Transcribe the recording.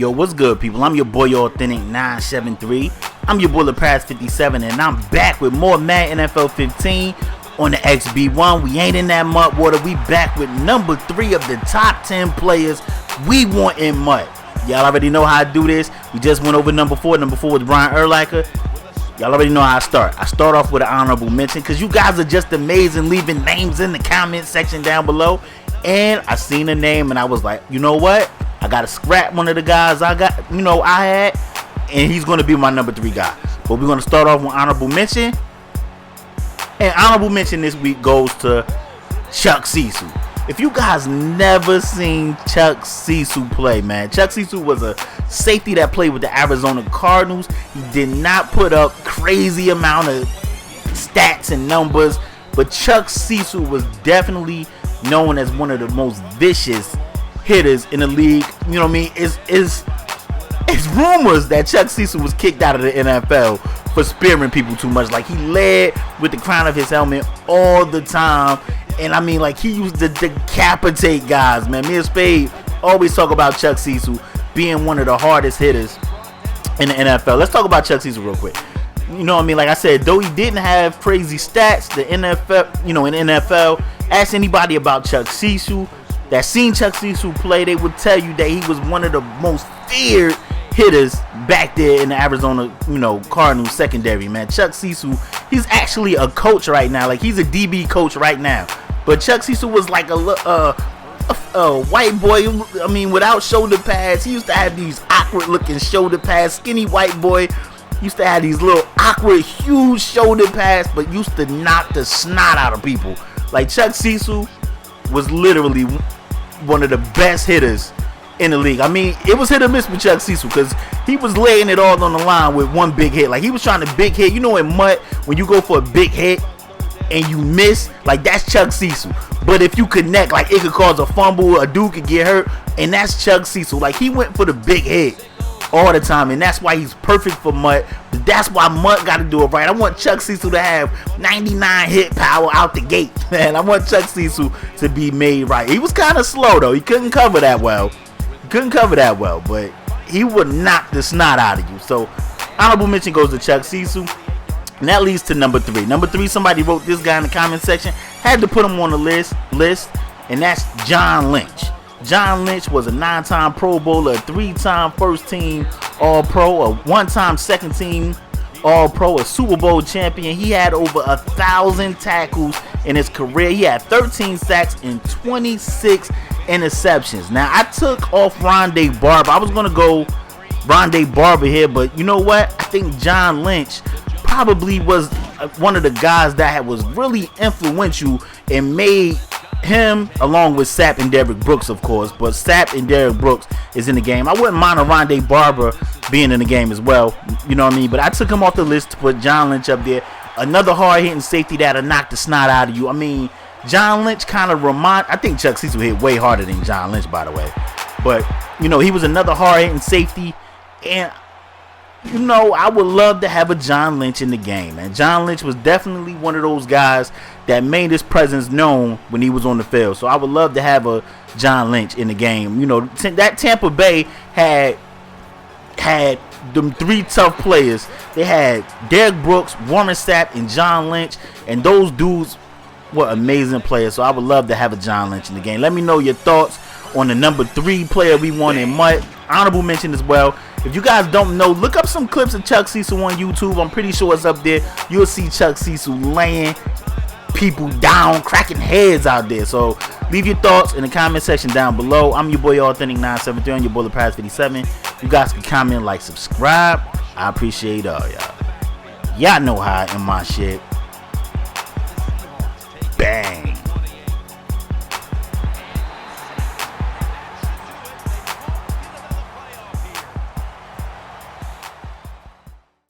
Yo, what's good, people? I'm your boy Authentic 973. I'm your bullet pass 57, and I'm back with more Madden NFL 15 on the XB1. We ain't in that MUT water. We back with number 3 of the top 10 players we want in MUT. Y'all already know how I do this. We just went over number 4. Number 4 was Brian Urlacher. Y'all already know how I start. I start off with an honorable mention because you guys are just amazing, leaving names in the comment section down below. And I seen a name and I was like, you know what? I gotta scrap one of the guys I had, and he's gonna be my number 3 guy. But we're gonna start off with honorable mention. And honorable mention this week goes to Chuck Cecil. If you guys never seen Chuck Cecil play, man, Chuck Cecil was a safety that played with the Arizona Cardinals. He did not put up crazy amount of stats and numbers, but Chuck Cecil was definitely known as one of the most vicious hitters in the league. You know what I mean? It's rumors that Chuck Cecil was kicked out of the NFL for spearing people too much. Like, he led with the crown of his helmet all the time. And I mean, like, he used to decapitate guys, man. Me and Spade always talk about Chuck Cecil being one of the hardest hitters in the NFL. Let's talk about Chuck Cecil real quick. You know what I mean? Like I said, though he didn't have crazy stats, the NFL, in the NFL, ask anybody about Chuck Cecil that seen Chuck Cecil play, they would tell you that he was one of the most feared hitters back there in the Arizona, Cardinals secondary, man. Chuck Cecil, he's actually a coach right now. Like, he's a DB coach right now. But Chuck Cecil was like a white boy, I mean, without shoulder pads. He used to have these awkward looking shoulder pads. Skinny white boy used to have these little awkward, huge shoulder pads, but used to knock the snot out of people. Like, Chuck Cecil was literally one of the best hitters in the league. I mean, it was hit or miss with Chuck Cecil because he was laying it all on the line with one big hit. Like, he was trying to big hit. You know, in MUT, when you go for a big hit and you miss, like, that's Chuck Cecil. But if you connect, like, it could cause a fumble, a dude could get hurt, and that's Chuck Cecil. Like, he went for the big hit all the time, and that's why he's perfect for MUT. That's why MUT got to do it right. I want Chuck Cecil to have 99 hit power out the gate, man. I want Chuck Cecil to be made right. He was kind of slow, though. He couldn't cover that well. But he would knock the snot out of you. So, honorable mention goes to Chuck Cecil. And that leads to number 3. Number 3, somebody wrote this guy in the comment section. Had to put him on the list. And that's John Lynch. John Lynch was a 9-time Pro Bowler, a 3-time first-team All-Pro, a 1-time second-team All-Pro, a Super Bowl champion. He had over 1,000 tackles in his career. He had 13 sacks and 26 interceptions. Now, I took off Rondé Barber. I was going to go Rondé Barber here, but you know what? I think John Lynch probably was one of the guys that was really influential and made him, along with Sapp and Derrick Brooks, of course, but Sapp and Derrick Brooks is in the game. I wouldn't mind a Rondé Barber being in the game as well, you know what I mean? But I took him off the list to put John Lynch up there. Another hard-hitting safety that'll knock the snot out of you. I mean, John Lynch kind of I think Chuck Cecil hit way harder than John Lynch, by the way. But, he was another hard-hitting safety. And, I would love to have a John Lynch in the game, man. John Lynch was definitely one of those guys that made his presence known when he was on the field. So I would love to have a John Lynch in the game. That Tampa Bay had them 3 tough players. They had Derrick Brooks, Warren Sapp, and John Lynch. And those dudes were amazing players. So I would love to have a John Lynch in the game. Let me know your thoughts on the number 3 player we want in MUT. Honorable mention as well. If you guys don't know, look up some clips of Chuck Cecil on YouTube. I'm pretty sure it's up there. You'll see Chuck Cecil laying people down, cracking heads out there. So leave your thoughts in the comment section down below. I'm your boy Authentic 973 on your bullet pass 57. You guys can comment, like, subscribe. I appreciate all y'all. Y'all know how I am my shit.